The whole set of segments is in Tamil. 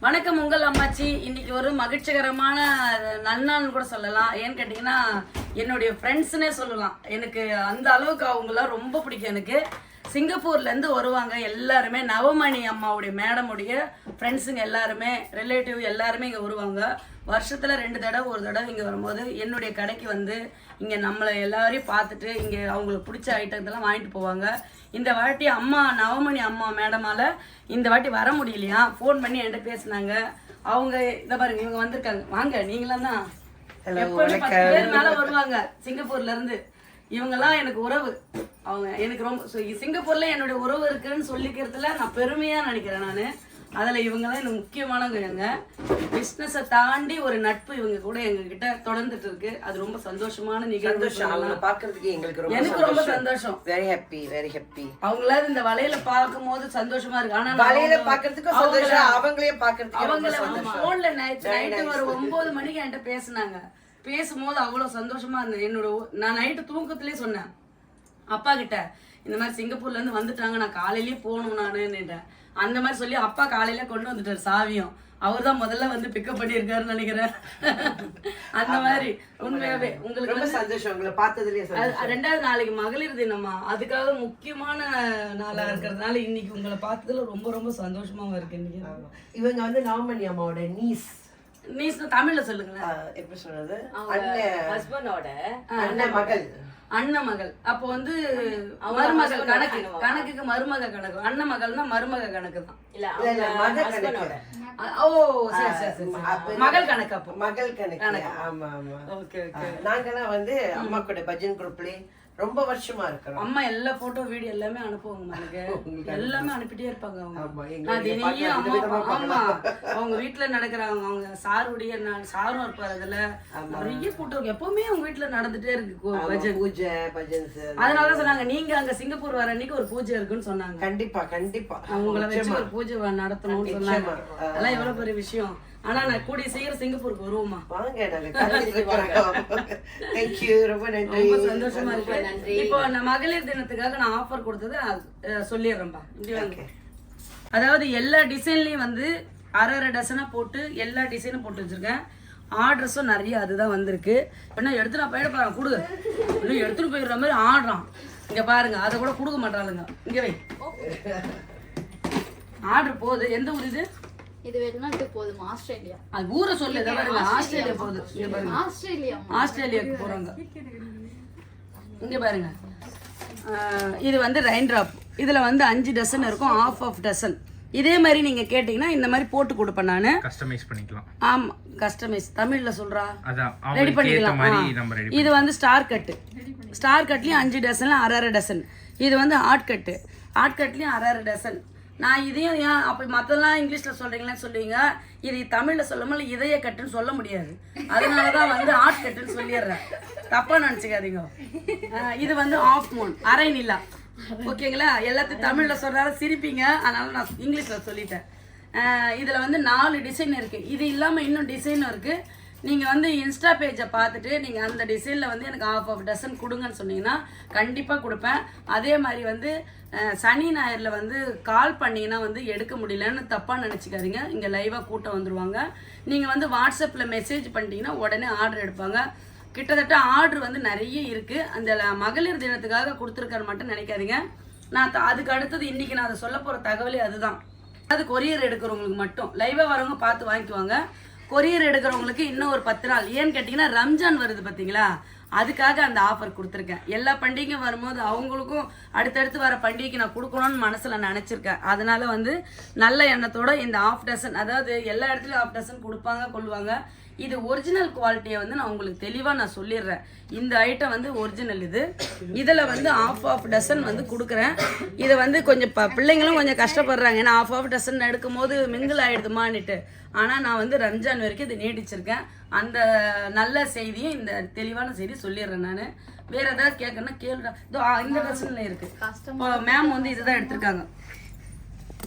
வணக்கம் உங்கள் அம்மாச்சி. இன்னைக்கு ஒரு மகிழ்ச்சிகரமான நன்னாள்னு கூட சொல்லலாம். ஏன்னு கேட்டிங்கன்னா என்னுடைய ஃப்ரெண்ட்ஸ்னே சொல்லலாம். எனக்கு அந்த அளவுக்கு அவங்களாம் ரொம்ப பிடிக்கும். எனக்கு சிங்கப்பூர்லேருந்து வருவாங்க எல்லாருமே. நவமணி அம்மாவுடைய மேடமுடைய ஃப்ரெண்ட்ஸுங்க எல்லாருமே, ரிலேட்டிவ் எல்லாருமே இங்கே வருவாங்க. வருஷத்தில் 2 தடவை ஒரு தடவை இங்கே வரும்போது என்னுடைய கடைக்கு வந்து இங்கே நம்மளை எல்லாரையும் பார்த்துட்டு இங்கே அவங்களுக்கு பிடிச்ச ஐட்டத்தெல்லாம் வாங்கிட்டு போவாங்க. இந்த வாட்டி அம்மா நவமணி அம்மா மேடமால இந்த வாட்டி வர முடியலையா, ஃபோன் பண்ணி என்கிட்ட பேசினாங்க. அவங்க இதை பாருங்க, இவங்க வந்திருக்காங்க. வாங்க, நீங்களாம் தான் எப்பவுமே 10 பேர் மேலே வருவாங்க சிங்கப்பூர்லேருந்து. இவங்கெல்லாம் எனக்கு உறவு. அவங்க எனக்கு ரொம்ப சிங்கப்பூர்ல என்னுடைய உறவு இருக்குன்னு சொல்லிக்கிறதுல நான் பெருமையா நினைக்கிறேன். நான் அதில் இவங்கெல்லாம் எனக்கு முக்கியமானவங்க. பிஸ்னஸை தாண்டி ஒரு நட்பு இவங்க கூட எங்ககிட்ட தொடர்ந்துட்டு இருக்கு. அது ரொம்ப சந்தோஷமான நிகழ்வு. பாக்குறதுக்கு எனக்கு ரொம்ப சந்தோஷம். Very happy, very happy. அவங்கள இந்த வலையில பார்க்கும் போது சந்தோஷமா இருக்கு. ஆனா வலையில பாக்குறதுக்கு சந்தோஷம், அவங்களையும் பாக்குறதுக்கு அவங்கள வந்து போன்ல நைட்டு ஒரு 9 மணிக்கு என்கிட்ட பேசினாங்க. பேசும்போது அவ்வளவு சந்தோஷமா இருந்தது. நான் நைட்டு தூக்கத்திலேயே சொன்னேன் அப்பா கிட்ட, இந்த மாதிரி சிங்கப்பூர்ல இருந்து வந்துட்டாங்க, நான் காலையிலேயே போகணும் நானுன்னுட்டேன். அந்த மாதிரி சொல்லி அப்பா காலையில கொண்டு வந்துட்டாரு சாவியும். அவர் தான் முதல்ல வந்து பிக்கப் பண்ணியிருக்காருன்னு நினைக்கிறேன். அந்த மாதிரி உண்மையாவே உங்களுக்கு ரொம்ப சந்தோஷம் உங்களை பார்த்ததுலயே. 2வது நாளைக்கு மகளிர் தினமா, அதுக்காக முக்கியமான நாளா இருக்கிறதுனால இன்னைக்கு உங்களை பார்த்ததுல ரொம்ப ரொம்ப சந்தோஷமாவும் இருக்கு. இன்னைக்கு இவங்க வந்து நவமணி அம்மாவோட நீஸ் தமிழ்ல சொல்லுங்களேன். எப்படி சொல்றது? ஹஸ்பண்டோட அண்ணன் மகள். அண்ணன் மகள். அப்போ வந்து மருமகள் கணக்குக்கு மருமக கணக்கு. அண்ணன் மகள்னா மருமக கணக்கு தான். ஓ சரி சரி சரி, மகள் கணக்கு. அப்போ மகள் கணக்கு. ஆமா ஆமா. Okay okay. நாங்கெல்லாம் வந்து அம்மா கூட பஜன் குரூப்ல ரொம்ப வருஷமா இருக்கிறோம். அம்மா எல்லா போட்டோ வீடியோ எல்லாமே அனுப்புவாங்க. எனக்கு எல்லாமே அனுப்பிட்டே இருப்பாங்க அவங்க. ஆமா, அவங்க வீட்டுல நடக்கிறாங்க. அவங்க சாருடைய சாரும் இருப்பாரு. அதுல நிறைய போட்டோ எப்பவுமே அவங்க வீட்டுல நடந்துட்டே இருக்கு பூஜை பஜன்ஸ். அதனாலதான் சொன்னாங்க நீங்க அங்க சிங்கப்பூர் வர அன்னைக்கு ஒரு பூஜை இருக்குன்னு சொன்னாங்க. கண்டிப்பா கண்டிப்பா அவங்கள வச்சு ஒரு பூஜை நடத்தணும்னு சொன்னாங்க. அதெல்லாம் எவ்வளவு பெரிய விஷயம். ஆனா நான் கூடிய சீக்கிரம் சிங்கப்பூருக்கு வருவோமா? வாங்க, ரொம்ப நன்றி, ரொம்ப சந்தோஷமா இருக்கு. இப்போ நான் மகளிர் தினத்துக்காக நான் ஆஃபர் கொடுத்தது சொல்லிடுறேன்ப்பா. அதாவது எல்லா டிசைன்லயும் வந்து அரை டசனா போட்டு எல்லா டிசைனும் போட்டு வச்சிருக்கேன். ஆர்டர்ஸும் நிறைய அதுதான் வந்திருக்கு. என்ன எடுத்து நான் போயிட போறேன், கொடுங்க. இன்னும் எடுத்துட்டு போயிடுற மாதிரி ஆடுறான். இங்க பாருங்க, அதை கூட கொடுக்க மாட்டாளுங்க. இங்க வை, ஆர்டர் போகுது. எந்த ஊர் இது? இது வெளிநாட்டு போதும், ஆஸ்திரேலியா. அது ஊரை சொல்லு. பாருங்க, ஆஸ்திரேலியா போகுது. இங்க பாருங்க, ஆஸ்திரேலியாவுக்கு போறாங்க. இங்க பாருங்க, இது வந்து ரெயின் டிராப். இதுல வந்து 5 டசன் இருக்கும், ஆஃப் டசன். இதே மாதிரி நீங்க கேட்டீங்கன்னா இந்த மாதிரி போட்டு கொடுப்பேன் நானு. கஸ்டமைஸ் பண்ணிக்கலாம். ஆமா, கஸ்டமைஸ் தமிழ்ல சொல்றா, ரெடி பண்ணிக்கலாம். இது வந்து ஸ்டார் கட்டு. ஸ்டார் கட்லயும் 5 டசன்ல அரை டசன். இது வந்து ஆர்ட் கட்டு. ஆர்ட் கட்லயும் அரை டசன். நான் இதையும் ஏன் அப்படி மற்றெல்லாம் இங்கிலீஷில் சொல்கிறீங்களேன்னு சொல்லுவீங்க. இது தமிழில் சொல்லாமல் இதய கட்டுன்னு சொல்ல முடியாது. அதனால தான் வந்து ஆர்ட் கட்டுன்னு சொல்லிடுறேன். தப்பாக நினச்சிக்காதீங்க. இது வந்து ஆஃப் மூன், அரை நிலா. ஓகேங்களா? எல்லாத்தையும் தமிழில் சொல்கிறாலும் சிரிப்பீங்க. அதனால நான் இங்கிலீஷில் சொல்லிட்டேன். இதில் வந்து 4 டிசைன் இருக்குது. இது இல்லாமல் இன்னும் டிசைனும் இருக்குது. நீங்கள் வந்து இன்ஸ்டா பேஜை பார்த்துட்டு நீங்கள் அந்த டிசைனில் வந்து எனக்கு ஆஃப் டசன் கொடுங்கன்னு சொன்னீங்கன்னா கண்டிப்பாக கொடுப்பேன். அதே மாதிரி வந்து சனி ஞாயிறில் வந்து கால் பண்ணிங்கன்னா வந்து எடுக்க முடியலன்னு தப்பாக நினச்சிக்காதீங்க. இங்கே லைவாக கூட்டம் வந்துடுவாங்க. நீங்கள் வந்து வாட்ஸ்அப்பில் மெசேஜ் பண்ணிட்டீங்கன்னா உடனே ஆர்டர் எடுப்பாங்க. கிட்டத்தட்ட ஆர்டர் வந்து நிறைய இருக்குது. அந்த மகளிர் தினத்துக்காக கொடுத்துருக்காரு மட்டும் நினைக்காதீங்க. நான் அதுக்கு அடுத்தது இன்றைக்கி நான் அதை சொல்ல போகிற தகவலே அதுதான். அது கொரியர் எடுக்கிறவங்களுக்கு மட்டும் லைவாக வரவங்க பார்த்து வாங்கிக்குவாங்க. கொரியர் எடுக்கிறவங்களுக்கு இன்னும் ஒரு 10 நாள். ஏன்னு கேட்டிங்கன்னா ரம்ஜான் வருது பார்த்தீங்களா, அதுக்காக அந்த ஆஃபர் கொடுத்துருக்கேன். எல்லா பண்டிகையும் வரும்போது அவங்களுக்கும் அடுத்தடுத்து வர பண்டிகைக்கு நான் கொடுக்கணும்னு மனசில் நினச்சிருக்கேன். அதனால வந்து நல்ல எண்ணத்தோட இந்த ஆஃப் டசன், அதாவது எல்லா இடத்துலையும் ஆஃப் டசன் கொடுப்பாங்க கொள்வாங்க. இது ஒரிஜினல் குவாலிட்டியை வந்து நான் உங்களுக்கு தெளிவாக நான் சொல்லிடுறேன். இந்த ஐட்டம் வந்து ஒரிஜினல். இதில் வந்து ஆஃப் டசன் வந்து கொடுக்குறேன். இதை வந்து கொஞ்சம் பிள்ளைங்களும் கொஞ்சம் கஷ்டப்படுறாங்க. ஏன்னா ஆஃப் டசன் எடுக்கும் போது மிங்கிள் ஆகிடுதுமான்னுட்டு. ஆனால் நான் வந்து ரம்ஜான் வரைக்கும் இதை நீடிச்சிருக்கேன். அந்த நல்ல செய்தியும் இந்த தெளிவான செய்தி சொல்லிடுறேன். நான் வேறு ஏதாவது கேட்கணும்னா கேளுடா. இதோ இந்த டசனில் இருக்குது. மேம் வந்து இதுதான் எடுத்திருக்காங்க,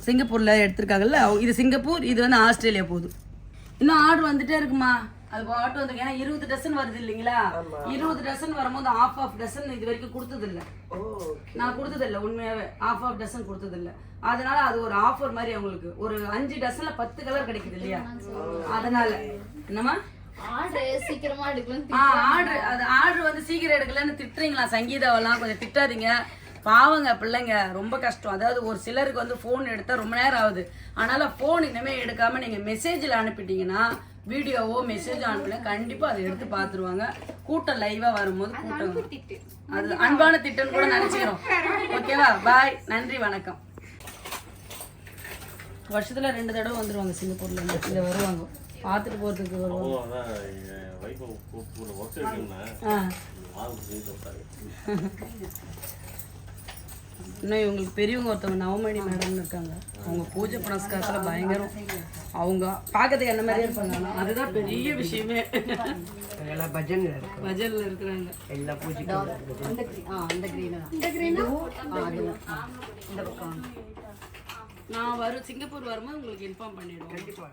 சிங்கப்பூரில் எடுத்திருக்காங்கல்ல. இது சிங்கப்பூர், இது வந்து ஆஸ்திரேலியா போகுது. இன்னும் ஆர்டர் வந்துட்டே இருக்குமா? அது பாட்டு வந்து ஏன்னா 20 டசன் வருது இல்லைங்களா? 20 டசன் வரும்போது ஆஃப் டசன் இது வரைக்கும் கொடுத்தது இல்ல. நான் கொடுத்தது இல்ல, உண்மையாவே ஆஃப் டசன் கொடுத்தது இல்ல. அதனால அது ஒரு ஆஃபர் மாதிரி அவங்களுக்கு ஒரு 5 டசன்ல 10 கலர் கிடைக்குது இல்லையா? அதனால என்னமா ஆர்டர் சீக்கிரமா எடுக்கலாம். ஆர்டர் வந்து சீக்கிரம் எடுக்கலன்னு திட்டுறீங்களா? சங்கீதாவெல்லாம் கொஞ்சம் திட்டாதீங்க, பாவங்க பிள்ளைங்க, ரொம்ப கஷ்டம். அதாவது ஒரு சிலருக்கு வந்து ஃபோன் எடுத்தால் ரொம்ப நேரம் ஆகுது. அதனால ஃபோன் இனிமேல் எடுக்காம நீங்கள் மெசேஜில் அனுப்பிட்டீங்கன்னா வீடியோவோ மெசேஜ் அனுப்பினா கண்டிப்பாக அதை எடுத்து பார்த்துருவாங்க. கூட்டம் லைவாக வரும்போது கூட்டம் அது அன்பான திட்டம்னு கூட நினச்சிக்கிறோம். ஓகேவா? பாய், நன்றி, வணக்கம். வருஷத்தில் 2 தடவை வந்துடுவாங்க சிங்கப்பூர்ல இங்கே வருவாங்க, பார்த்துட்டு போகிறதுக்கு வருவாங்க. இன்னும் இவங்களுக்கு பெரியவங்க ஒருத்தவங்க நவமணி மேடம்னு இருக்காங்க. அவங்க பூஜை புனஸ்காரத்தில் பயங்கரம். அவங்க பார்க்கறதுக்கு என்ன மாதிரியே இருப்பாங்க. அதுதான் பெரிய விஷயமே. பஜன்ல இருக்கிறாங்க எல்லா பூஜைக்கும். நான் சிங்கப்பூர் வரும்போது உங்களுக்கு இன்ஃபார்ம் பண்ணிடுவேன். கண்டிப்பாக.